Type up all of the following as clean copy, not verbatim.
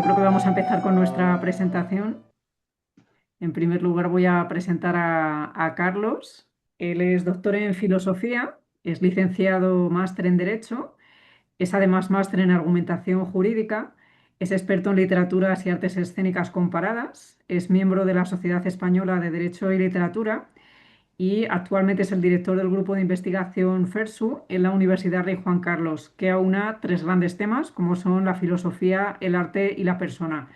yo creo que vamos a empezar con nuestra presentación. En primer lugar voy a presentar a Carlos. Él es doctor en filosofía, es licenciado máster en Derecho, es además máster en argumentación jurídica, es experto en literaturas y artes escénicas comparadas, es miembro de la Sociedad Española de Derecho y Literatura y actualmente es el director del grupo de investigación FERSU en la Universidad Rey Juan Carlos, que aúna tres grandes temas como son la filosofía, el arte y la persona.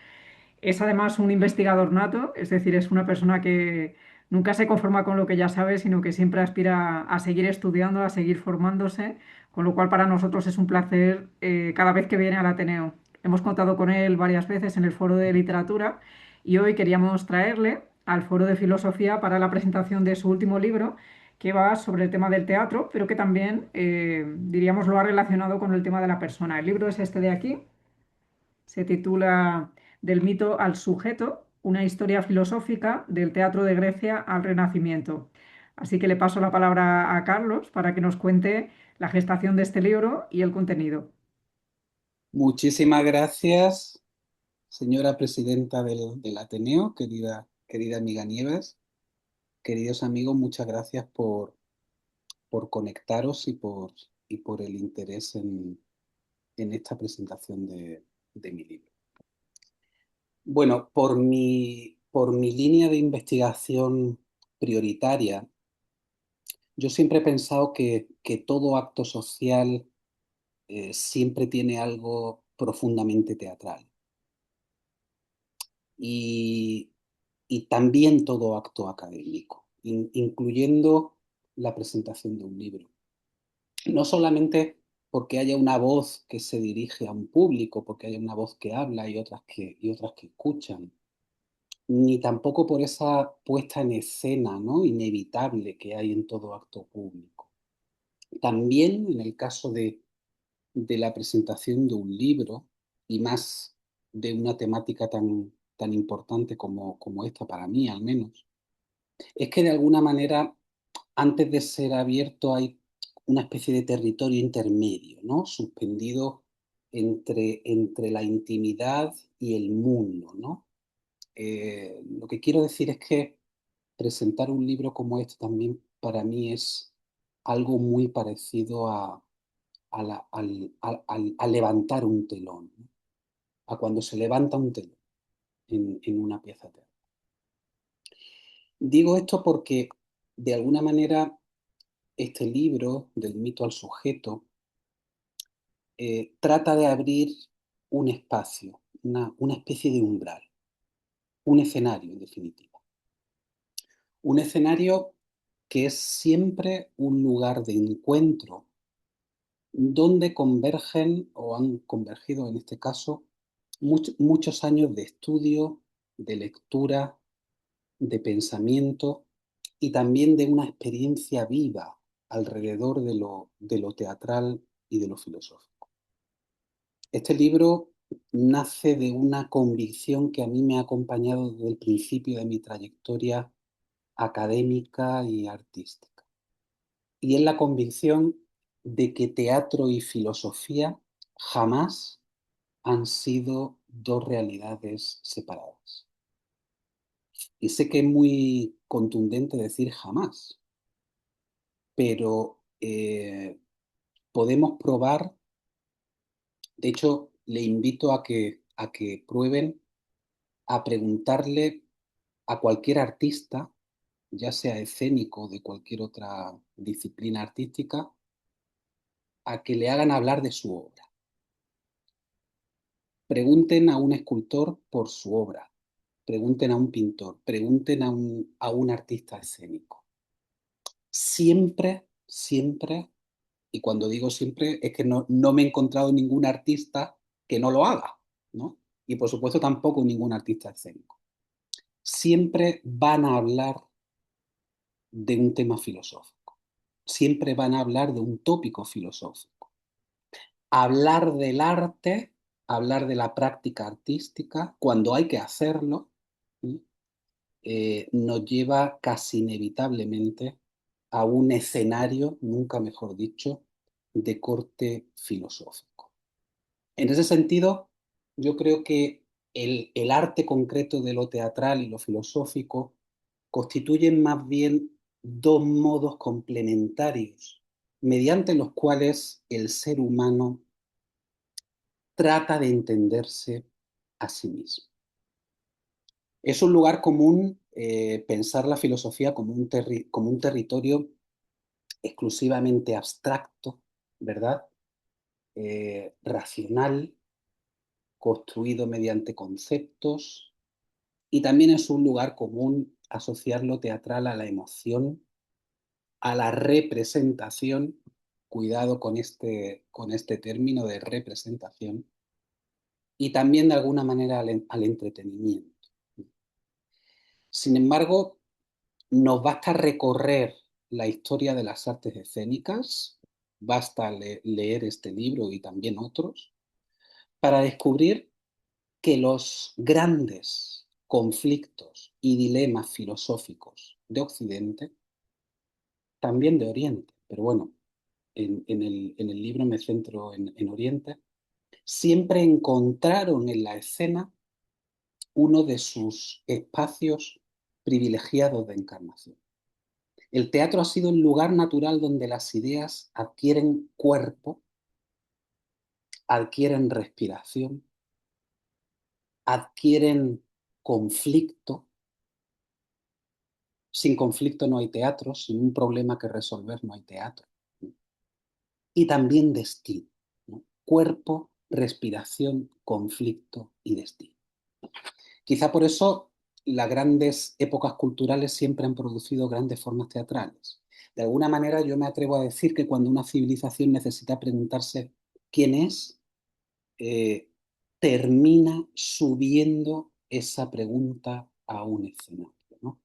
Es además un investigador nato, es decir, es una persona que nunca se conforma con lo que ya sabe, sino que siempre aspira a seguir estudiando, a seguir formándose, con lo cual para nosotros es un placer cada vez que viene al Ateneo. Hemos contado con él varias veces en el foro de literatura y hoy queríamos traerle al foro de filosofía para la presentación de su último libro, que va sobre el tema del teatro, pero que también, diríamos, lo ha relacionado con el tema de la persona. El libro es este de aquí, se titula Del mito al sujeto, una historia filosófica del teatro de Grecia al Renacimiento. Así que le paso la palabra a Carlos para que nos cuente la gestación de este libro y el contenido. Muchísimas gracias, señora presidenta del Ateneo, querida amiga Nieves. Queridos amigos, muchas gracias por conectaros y por el interés en esta presentación de mi libro. Bueno, por mi línea de investigación prioritaria, yo siempre he pensado que todo acto social siempre tiene algo profundamente teatral. Y, y también todo acto académico, incluyendo la presentación de un libro. No solamente porque haya una voz que se dirige a un público, porque haya una voz que habla y otras que escuchan, ni tampoco por esa puesta en escena, ¿no?, inevitable que hay en todo acto público. También en el caso de la presentación de un libro, y más de una temática tan importante como esta, para mí al menos, es que de alguna manera, antes de ser abierto, hay una especie de territorio intermedio, ¿no?, suspendido entre la intimidad y el mundo, ¿no? Lo que quiero decir es que presentar un libro como este también para mí es algo muy parecido a levantar un telón, ¿no?, a cuando se levanta un telón en una pieza teatral. Digo esto porque, de alguna manera, este libro, Del mito al sujeto, trata de abrir un espacio, una especie de umbral, un escenario, en definitiva. Un escenario que es siempre un lugar de encuentro donde convergen, o han convergido en este caso, muchos años de estudio, de lectura, de pensamiento y también de una experiencia viva alrededor de lo teatral y de lo filosófico. Este libro nace de una convicción que a mí me ha acompañado desde el principio de mi trayectoria académica y artística. Y es la convicción de que teatro y filosofía jamás han sido dos realidades separadas. Y sé que es muy contundente decir jamás, pero podemos probar. De hecho, le invito a que prueben a preguntarle a cualquier artista, ya sea escénico o de cualquier otra disciplina artística, a que le hagan hablar de su obra. Pregunten a un escultor por su obra, pregunten a un pintor, pregunten a un artista escénico. Siempre, siempre, y cuando digo siempre es que no me he encontrado ningún artista que no lo haga, ¿no? Y por supuesto tampoco ningún artista escénico. Siempre van a hablar de un tema filosófico, siempre van a hablar de un tópico filosófico. Hablar del arte, hablar de la práctica artística, cuando hay que hacerlo, ¿sí?, nos lleva casi inevitablemente a un escenario, nunca mejor dicho, de corte filosófico. En ese sentido, yo creo que el arte concreto de lo teatral y lo filosófico constituyen más bien dos modos complementarios mediante los cuales el ser humano trata de entenderse a sí mismo. Es un lugar común pensar la filosofía como como un territorio exclusivamente abstracto, ¿verdad? Racional, construido mediante conceptos, y también es un lugar común asociar lo teatral a la emoción, a la representación, cuidado con este término de representación, y también de alguna manera al entretenimiento. Sin embargo, nos basta recorrer la historia de las artes escénicas, basta leer este libro y también otros, para descubrir que los grandes conflictos y dilemas filosóficos de Occidente, también de Oriente, pero bueno, en el libro me centro en Oriente, siempre encontraron en la escena uno de sus espacios privilegiados de encarnación. El teatro ha sido el lugar natural donde las ideas adquieren cuerpo, adquieren respiración, adquieren conflicto. Sin conflicto no hay teatro, sin un problema que resolver no hay teatro. Y también destino, ¿no? Cuerpo, respiración, conflicto y destino. Quizá por eso las grandes épocas culturales siempre han producido grandes formas teatrales. De alguna manera yo me atrevo a decir que cuando una civilización necesita preguntarse quién es, eh, termina subiendo esa pregunta a un escenario, ¿no?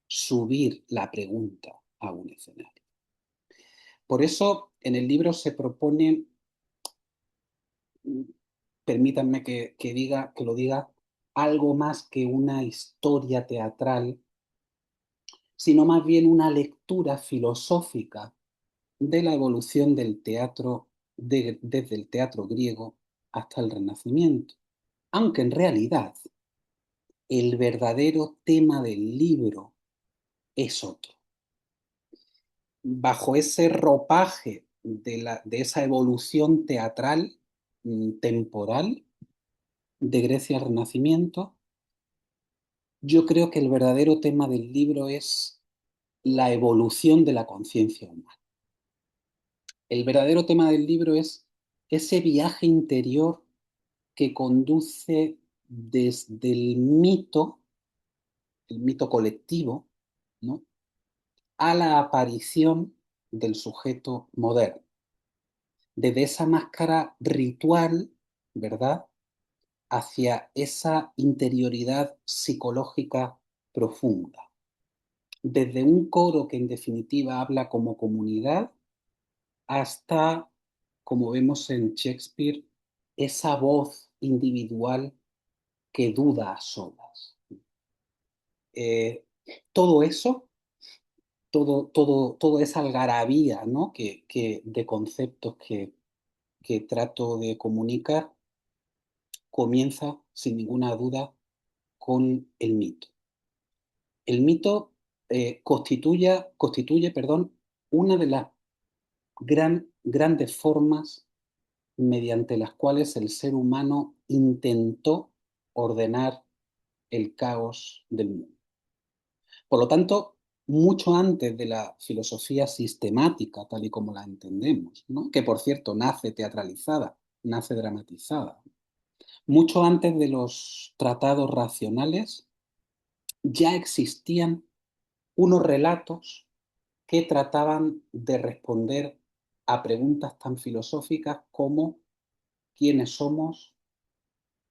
Subir la pregunta a un escenario. Por eso en el libro se propone, permítanme que lo diga, algo más que una historia teatral, sino más bien una lectura filosófica de la evolución del teatro desde el teatro griego hasta el Renacimiento. Aunque en realidad el verdadero tema del libro es otro. Bajo ese ropaje de esa evolución teatral temporal de Grecia al Renacimiento, yo creo que el verdadero tema del libro es la evolución de la conciencia humana. El verdadero tema del libro es ese viaje interior que conduce desde el mito colectivo, ¿no?, a la aparición del sujeto moderno. Desde esa máscara ritual, ¿verdad?, hacia esa interioridad psicológica profunda. Desde un coro que en definitiva habla como comunidad hasta, como vemos en Shakespeare, esa voz individual que duda a solas. Eh, todo eso, toda esa algarabía, ¿no?, de conceptos que trato de comunicar, comienza sin ninguna duda con el mito. El mito constituye, perdón, una de las grandes formas mediante las cuales el ser humano intentó ordenar el caos del mundo. Por lo tanto, mucho antes de la filosofía sistemática, tal y como la entendemos, ¿no?, que por cierto nace teatralizada, nace dramatizada, mucho antes de los tratados racionales, ya existían unos relatos que trataban de responder a preguntas tan filosóficas como quiénes somos,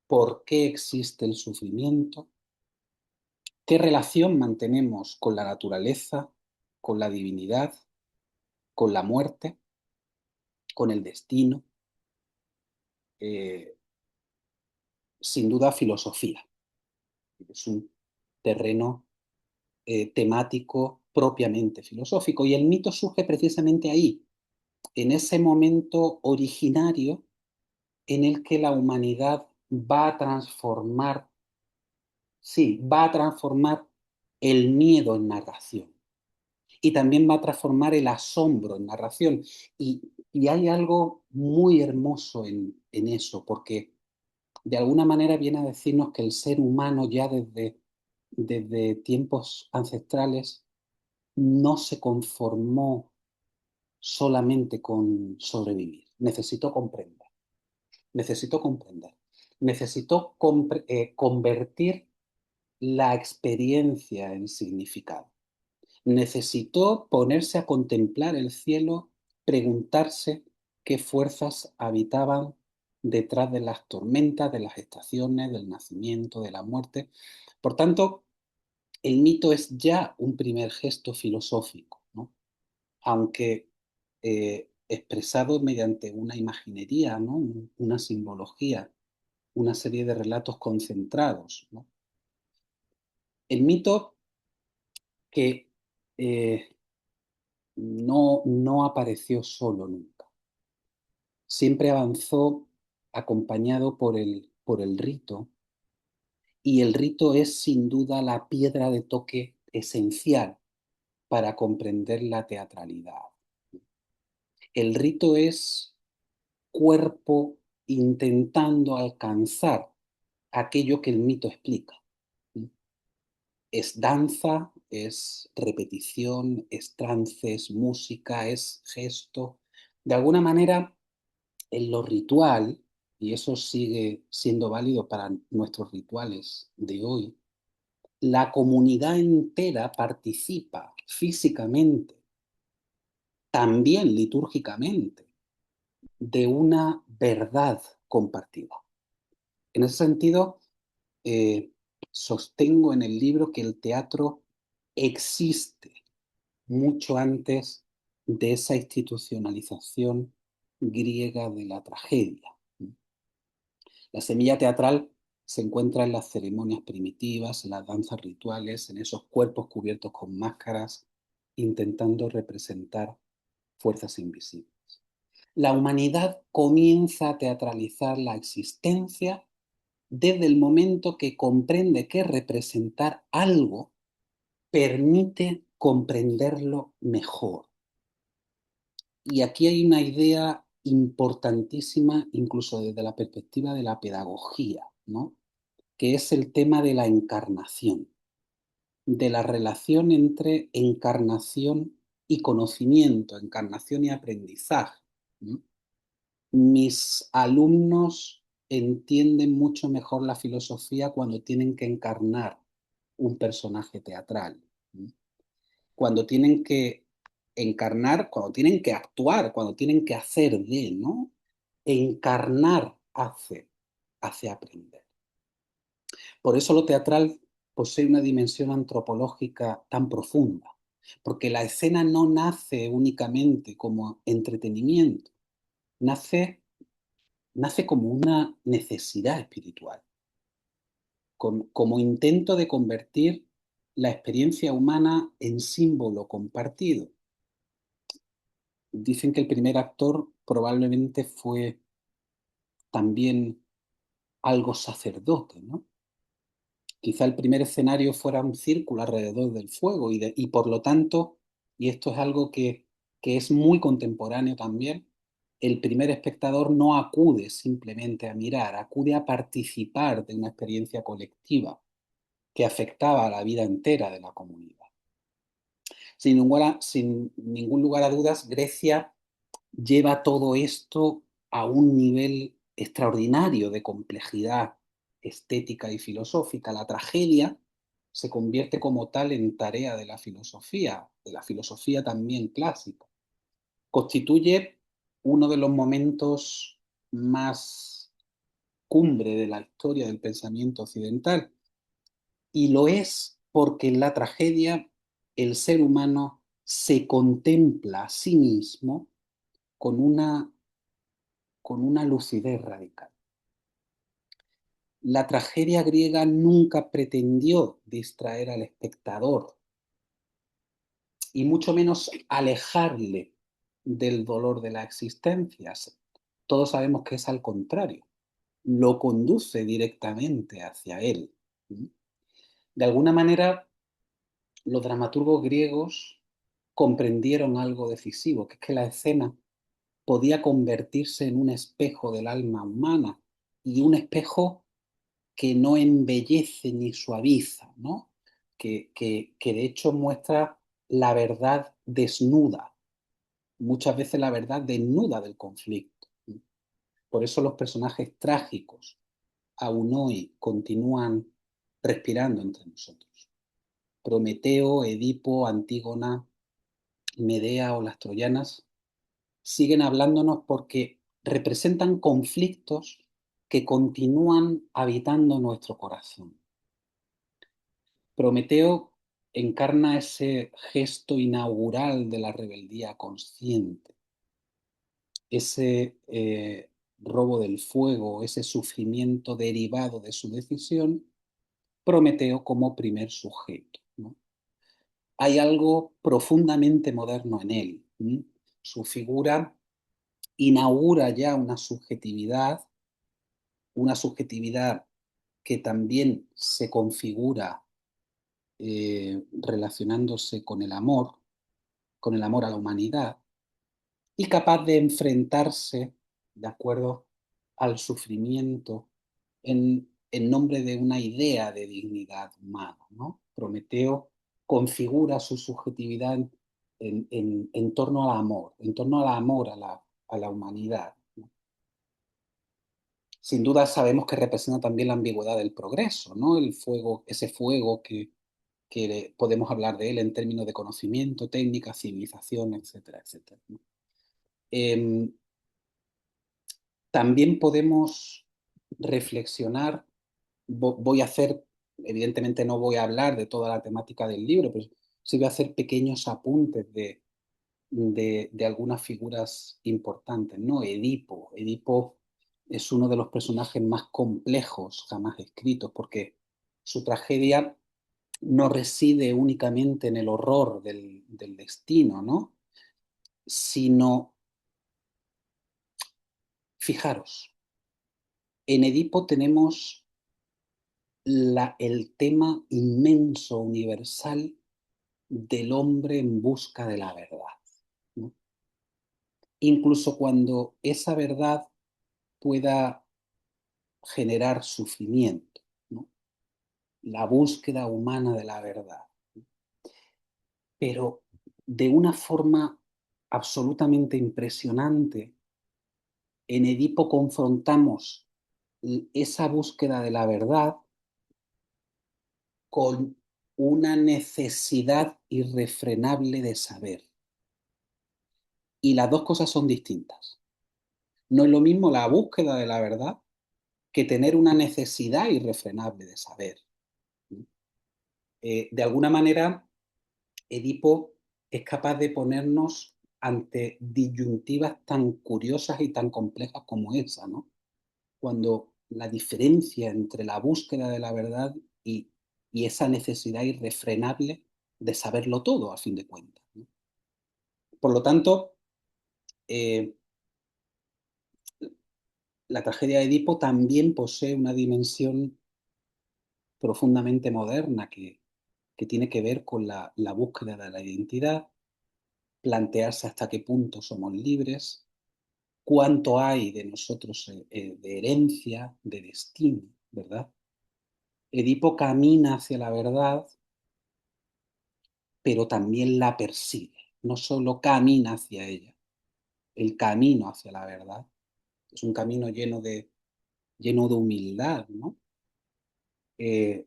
por qué existe el sufrimiento, qué relación mantenemos con la naturaleza, con la divinidad, con la muerte, con el destino, eh, sin duda filosofía. Es un terreno temático propiamente filosófico y el mito surge precisamente ahí, en ese momento originario en el que la humanidad va a transformar Sí, va a transformar el miedo en narración y también va a transformar el asombro en narración. Y hay algo muy hermoso en eso, porque de alguna manera viene a decirnos que el ser humano ya desde tiempos ancestrales no se conformó solamente con sobrevivir, necesitó comprender, necesitó comprender, necesitó convertir la experiencia en significado. Necesitó ponerse a contemplar el cielo, preguntarse qué fuerzas habitaban detrás de las tormentas, de las estaciones, del nacimiento, de la muerte. Por tanto, el mito es ya un primer gesto filosófico, ¿no? Aunque expresado mediante una imaginería, ¿no? Una simbología, una serie de relatos concentrados, ¿no? El mito que no apareció solo nunca. Siempre avanzó acompañado por el rito, y el rito es sin duda la piedra de toque esencial para comprender la teatralidad. El rito es cuerpo intentando alcanzar aquello que el mito explica. Es danza, es repetición, es trance, es música, es gesto. De alguna manera, en lo ritual, y eso sigue siendo válido para nuestros rituales de hoy, la comunidad entera participa físicamente, también litúrgicamente, de una verdad compartida. En ese sentido, eh, sostengo en el libro que el teatro existe mucho antes de esa institucionalización griega de la tragedia. La semilla teatral se encuentra en las ceremonias primitivas, en las danzas rituales, en esos cuerpos cubiertos con máscaras, intentando representar fuerzas invisibles. La humanidad comienza a teatralizar la existencia desde el momento que comprende que representar algo permite comprenderlo mejor. Y aquí hay una idea importantísima, incluso desde la perspectiva de la pedagogía, ¿no? Que es el tema de la encarnación, de la relación entre encarnación y conocimiento, encarnación y aprendizaje, ¿no? Mis alumnos entienden mucho mejor la filosofía cuando tienen que encarnar un personaje teatral, ¿no? Cuando tienen que encarnar, cuando tienen que actuar, cuando tienen que hacer de, ¿no? Encarnar hace aprender. Por eso lo teatral posee una dimensión antropológica tan profunda, porque la escena no nace únicamente como entretenimiento, nace, nace como una necesidad espiritual, como intento de convertir la experiencia humana en símbolo compartido. Dicen que el primer actor probablemente fue también algo sacerdote, ¿no? Quizá el primer escenario fuera un círculo alrededor del fuego y por lo tanto, y esto es algo que es muy contemporáneo también, el primer espectador no acude simplemente a mirar, acude a participar de una experiencia colectiva que afectaba a la vida entera de la comunidad. Sin ningún lugar a dudas, Grecia lleva todo esto a un nivel extraordinario de complejidad estética y filosófica. La tragedia se convierte como tal en tarea de la filosofía también clásica. Constituye uno de los momentos más cumbre de la historia del pensamiento occidental, y lo es porque en la tragedia el ser humano se contempla a sí mismo con una lucidez radical. La tragedia griega nunca pretendió distraer al espectador y mucho menos alejarle del dolor de la existencia. Todos sabemos que es al contrario, lo conduce directamente hacia él. De alguna manera, los dramaturgos griegos comprendieron algo decisivo, que es que la escena podía convertirse en un espejo del alma humana y un espejo que no embellece ni suaviza, ¿no? Que de hecho muestra la verdad desnuda, muchas veces la verdad desnuda del conflicto. Por eso los personajes trágicos aún hoy continúan respirando entre nosotros. Prometeo, Edipo, Antígona, Medea o las troyanas siguen hablándonos porque representan conflictos que continúan habitando nuestro corazón. Prometeo encarna ese gesto inaugural de la rebeldía consciente, ese robo del fuego, ese sufrimiento derivado de su decisión, Prometeo como primer sujeto, ¿no? Hay algo profundamente moderno en él. Su figura inaugura ya una subjetividad que también se configura relacionándose con el amor a la humanidad, y capaz de enfrentarse, de acuerdo al sufrimiento, en nombre de una idea de dignidad humana, ¿no? Prometeo configura su subjetividad en torno al amor, en torno al amor a la humanidad, ¿no? Sin duda sabemos que representa también la ambigüedad del progreso, ¿no? El fuego, ese fuego que podemos hablar de él en términos de conocimiento, técnica, civilización, etcétera, etcétera, ¿no? Em, También podemos reflexionar, voy a hacer, evidentemente no voy a hablar de toda la temática del libro, pero sí voy a hacer pequeños apuntes de algunas figuras importantes, ¿no? Edipo. Edipo es uno de los personajes más complejos jamás escritos, porque su tragedia no reside únicamente en el horror del destino, ¿no? Sino, fijaros, en Edipo tenemos el tema inmenso, universal, del hombre en busca de la verdad, ¿no? Incluso cuando esa verdad pueda generar sufrimiento, ¿no? La búsqueda humana de la verdad. Pero de una forma absolutamente impresionante, en Edipo confrontamos esa búsqueda de la verdad con una necesidad irrefrenable de saber. Y las dos cosas son distintas. No es lo mismo la búsqueda de la verdad que tener una necesidad irrefrenable de saber. De alguna manera, Edipo es capaz de ponernos ante disyuntivas tan curiosas y tan complejas como esa, ¿no? Cuando la diferencia entre la búsqueda de la verdad y esa necesidad irrefrenable de saberlo todo, a fin de cuentas, ¿no? Por lo tanto, eh, la tragedia de Edipo también posee una dimensión profundamente moderna que tiene que ver con la búsqueda de la identidad, plantearse hasta qué punto somos libres, cuánto hay de nosotros de herencia, de destino, ¿verdad? Edipo camina hacia la verdad, pero también la persigue. No solo camina hacia ella, el camino hacia la verdad es un camino lleno de humildad, ¿no? Eh,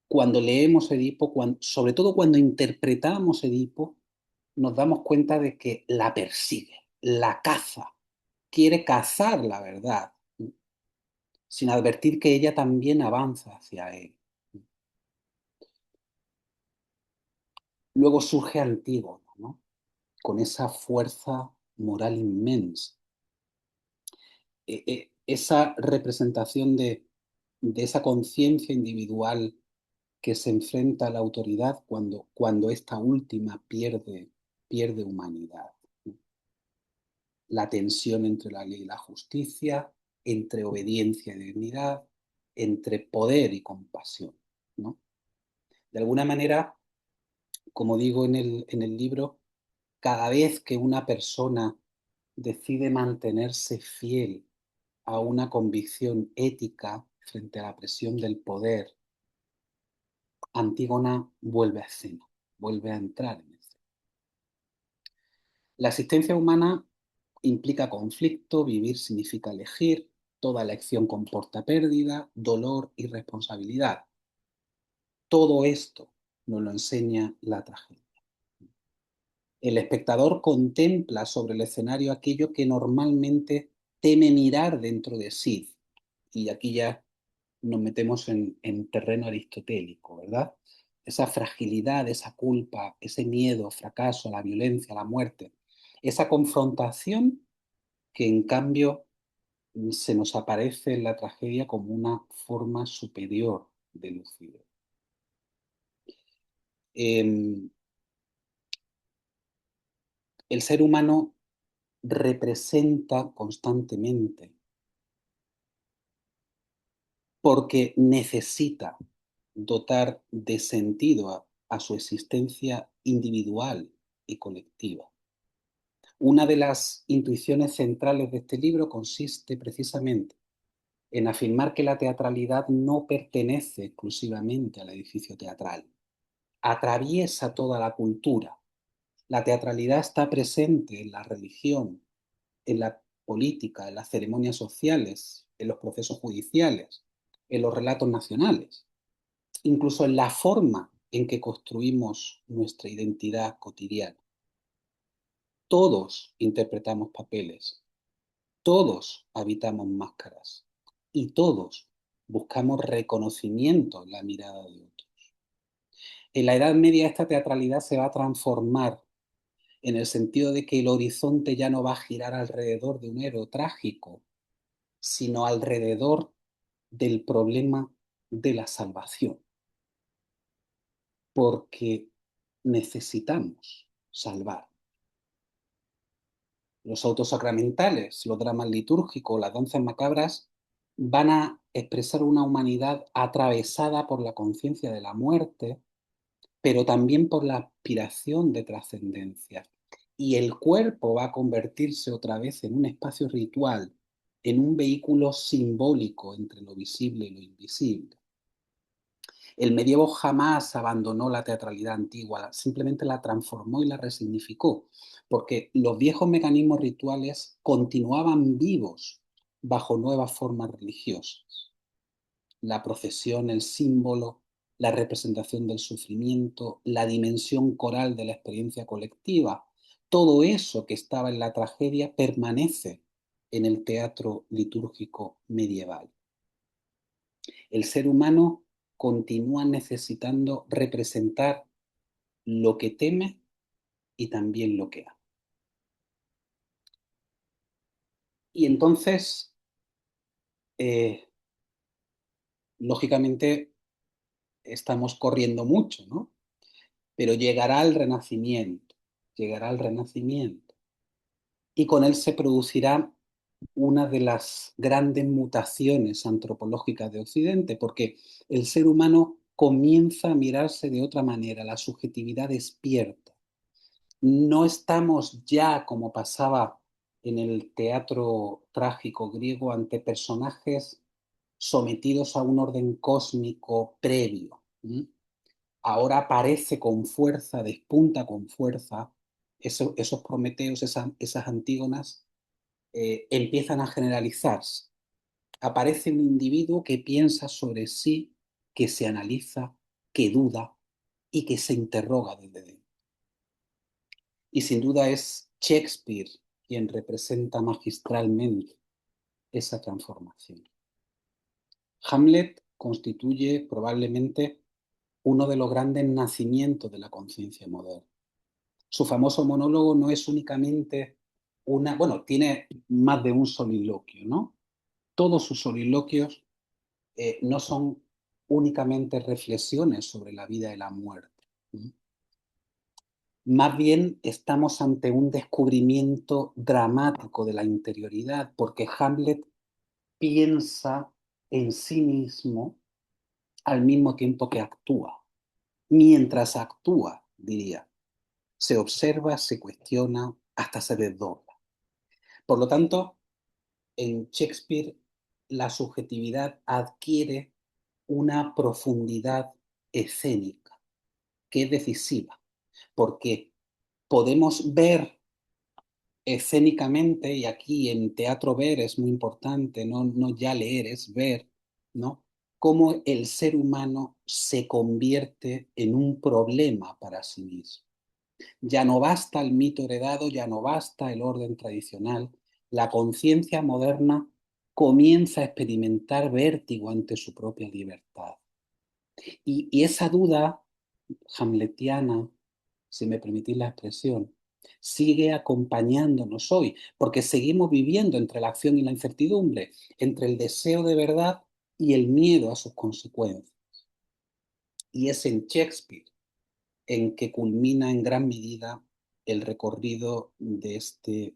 Cuando leemos Edipo, sobre todo cuando interpretamos Edipo, nos damos cuenta de que la persigue, la caza, quiere cazar la verdad, sin advertir que ella también avanza hacia él. Luego surge Antígona, ¿no? Con esa fuerza moral inmensa, esa representación de esa conciencia individual que se enfrenta a la autoridad cuando esta última pierde humanidad. La tensión entre la ley y la justicia, entre obediencia y dignidad, entre poder y compasión. ¿no? De alguna manera, como digo en el libro, cada vez que una persona decide mantenerse fiel a una convicción ética frente a la presión del poder, Antígona vuelve a escena, vuelve a entrar en escena. La existencia humana implica conflicto, vivir significa elegir, toda elección comporta pérdida, dolor y responsabilidad. Todo esto nos lo enseña la tragedia. El espectador contempla sobre el escenario aquello que normalmente teme mirar dentro de sí. Y aquí ya nos metemos en terreno aristotélico, ¿verdad? Esa fragilidad, esa culpa, ese miedo, fracaso, la violencia, la muerte, esa confrontación que en cambio se nos aparece en la tragedia como una forma superior de lucidez. El ser humano representa constantemente porque necesita dotar de sentido a su existencia individual y colectiva. Una de las intuiciones centrales de este libro consiste precisamente en afirmar que la teatralidad no pertenece exclusivamente al edificio teatral, atraviesa toda la cultura. La teatralidad está presente en la religión, en la política, en las ceremonias sociales, en los procesos judiciales, en los relatos nacionales, incluso en la forma en que construimos nuestra identidad cotidiana. Todos interpretamos papeles, todos habitamos máscaras y todos buscamos reconocimiento en la mirada de otros. En la Edad Media esta teatralidad se va a transformar en el sentido de que el horizonte ya no va a girar alrededor de un héroe trágico, sino alrededor del problema de la salvación, porque necesitamos salvar. Los autos sacramentales, los dramas litúrgicos, las danzas macabras van a expresar una humanidad atravesada por la conciencia de la muerte, pero también por la aspiración de trascendencia. Y el cuerpo va a convertirse otra vez en un espacio ritual, en un vehículo simbólico entre lo visible y lo invisible. El medievo jamás abandonó la teatralidad antigua, simplemente la transformó y la resignificó, porque los viejos mecanismos rituales continuaban vivos bajo nuevas formas religiosas. La procesión, el símbolo, la representación del sufrimiento, la dimensión coral de la experiencia colectiva, todo eso que estaba en la tragedia permanece en el teatro litúrgico medieval. El ser humano continúa necesitando representar lo que teme y también lo que ama. Y entonces, lógicamente, estamos corriendo mucho, ¿no? Pero llegará el renacimiento, llegará el renacimiento. Y con él se producirá una de las grandes mutaciones antropológicas de Occidente, porque el ser humano comienza a mirarse de otra manera, la subjetividad despierta. No estamos ya, como pasaba en el teatro trágico griego, ante personajes sometidos a un orden cósmico previo. Ahora aparece con fuerza, despunta con fuerza, esos Prometeos, esas Antígonas, empiezan a generalizarse. Aparece un individuo que piensa sobre sí, que se analiza, que duda y que se interroga desde dentro. Y sin duda es Shakespeare quien representa magistralmente esa transformación. Hamlet constituye probablemente uno de los grandes nacimientos de la conciencia moderna. Su famoso monólogo no es únicamente bueno, tiene más de un soliloquio, ¿no? Todos sus soliloquios no son únicamente reflexiones sobre la vida y la muerte. Más bien estamos ante un descubrimiento dramático de la interioridad, porque Hamlet piensa en sí mismo al mismo tiempo que actúa. Mientras actúa, diría, se observa, se cuestiona, hasta se desdobla. Por lo tanto, en Shakespeare la subjetividad adquiere una profundidad escénica que es decisiva, porque podemos ver escénicamente, y aquí en teatro ver es muy importante, no ya leer, es ver, ¿no? Cómo el ser humano se convierte en un problema para sí mismo. Ya no basta el mito heredado, ya no basta el orden tradicional. La conciencia moderna comienza a experimentar vértigo ante su propia libertad. Y esa duda hamletiana, si me permitís la expresión, sigue acompañándonos hoy, porque seguimos viviendo entre la acción y la incertidumbre, entre el deseo de verdad y el miedo a sus consecuencias. Y es en Shakespeare en que culmina en gran medida el recorrido de este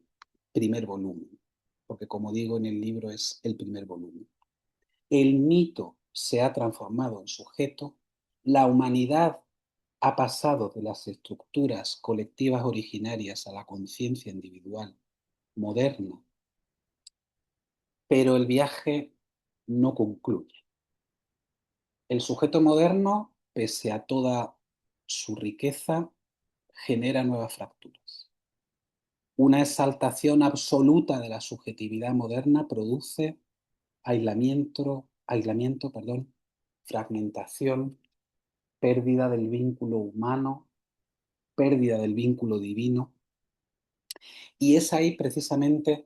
primer volumen, porque como digo en el libro es el primer volumen. El mito se ha transformado en sujeto, la humanidad ha pasado de las estructuras colectivas originarias a la conciencia individual moderna, pero el viaje no concluye. El sujeto moderno, pese a toda su riqueza, genera nuevas fracturas. Una exaltación absoluta de la subjetividad moderna produce aislamiento, fragmentación, pérdida del vínculo humano, pérdida del vínculo divino. Y es ahí precisamente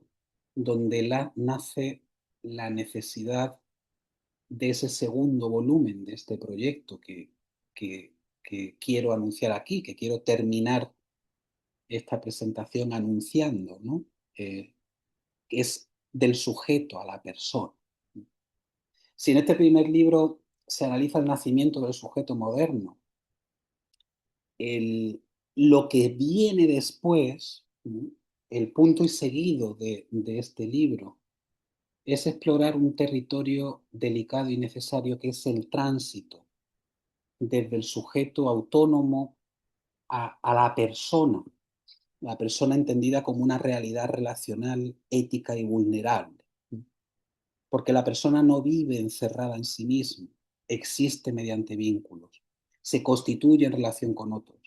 donde nace la necesidad de ese segundo volumen de este proyecto que, que quiero anunciar aquí, que quiero terminar esta presentación anunciando, ¿no? Que es del sujeto a la persona. Si en este primer libro se analiza el nacimiento del sujeto moderno, lo que viene después, ¿no? El punto y seguido de este libro, es explorar un territorio delicado y necesario que es el tránsito desde el sujeto autónomo a la persona entendida como una realidad relacional, ética y vulnerable. Porque la persona no vive encerrada en sí misma, existe mediante vínculos, se constituye en relación con otros,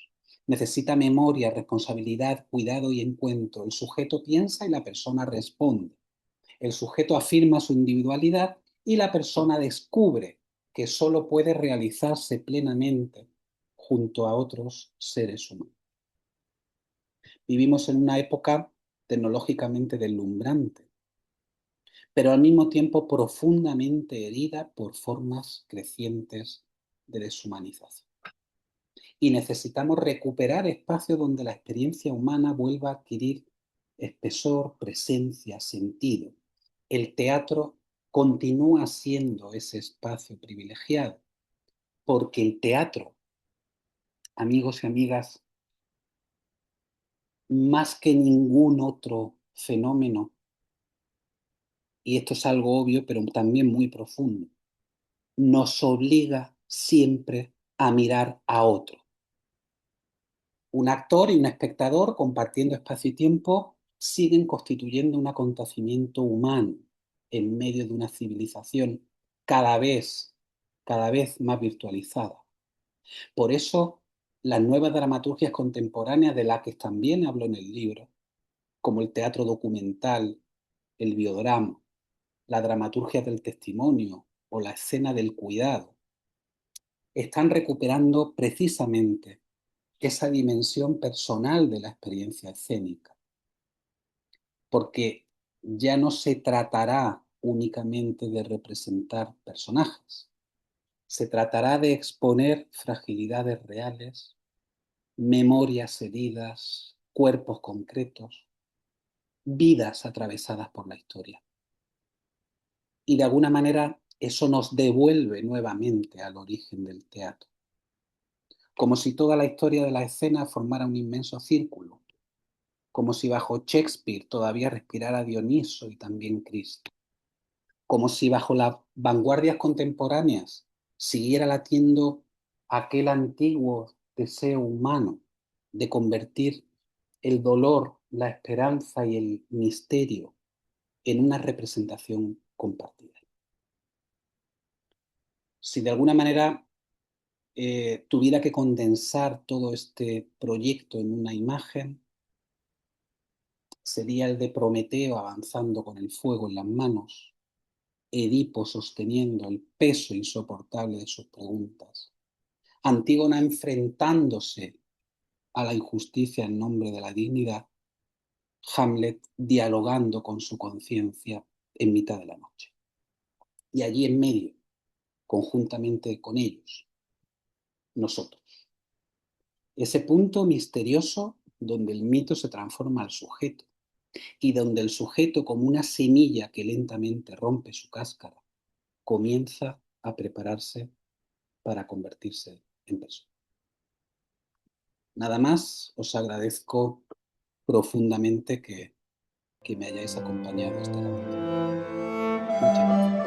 necesita memoria, responsabilidad, cuidado y encuentro. El sujeto piensa y la persona responde. El sujeto afirma su individualidad y la persona descubre que solo puede realizarse plenamente junto a otros seres humanos. Vivimos en una época tecnológicamente deslumbrante, pero al mismo tiempo profundamente herida por formas crecientes de deshumanización. Y necesitamos recuperar espacios donde la experiencia humana vuelva a adquirir espesor, presencia, sentido. El teatro continúa siendo ese espacio privilegiado, porque el teatro, amigos y amigas, más que ningún otro fenómeno, y esto es algo obvio, pero también muy profundo, nos obliga siempre a mirar a otro. Un actor y un espectador, compartiendo espacio y tiempo, siguen constituyendo un acontecimiento humano en medio de una civilización cada vez, cada vez más virtualizada. Por eso, las nuevas dramaturgias contemporáneas, de las que también hablo en el libro, como el teatro documental, el biodrama, la dramaturgia del testimonio o la escena del cuidado, están recuperando precisamente esa dimensión personal de la experiencia escénica, porque ya no se tratará únicamente de representar personajes, se tratará de exponer fragilidades reales, memorias heridas, cuerpos concretos, vidas atravesadas por la historia. Y de alguna manera eso nos devuelve nuevamente al origen del teatro, como si toda la historia de la escena formara un inmenso círculo, como si bajo Shakespeare todavía respirara Dioniso y también Cristo, como si bajo las vanguardias contemporáneas siguiera latiendo aquel antiguo deseo humano de convertir el dolor, la esperanza y el misterio en una representación compartida. Si de alguna manera tuviera que condensar todo este proyecto en una imagen, sería el de Prometeo avanzando con el fuego en las manos, Edipo sosteniendo el peso insoportable de sus preguntas, Antígona enfrentándose a la injusticia en nombre de la dignidad, Hamlet dialogando con su conciencia en mitad de la noche. Y allí en medio, conjuntamente con ellos, nosotros. Ese punto misterioso donde el mito se transforma al sujeto y donde el sujeto, como una semilla que lentamente rompe su cáscara, comienza a prepararse para convertirse en persona. Nada más, os agradezco profundamente que me hayáis acompañado este ratito. Muchas gracias.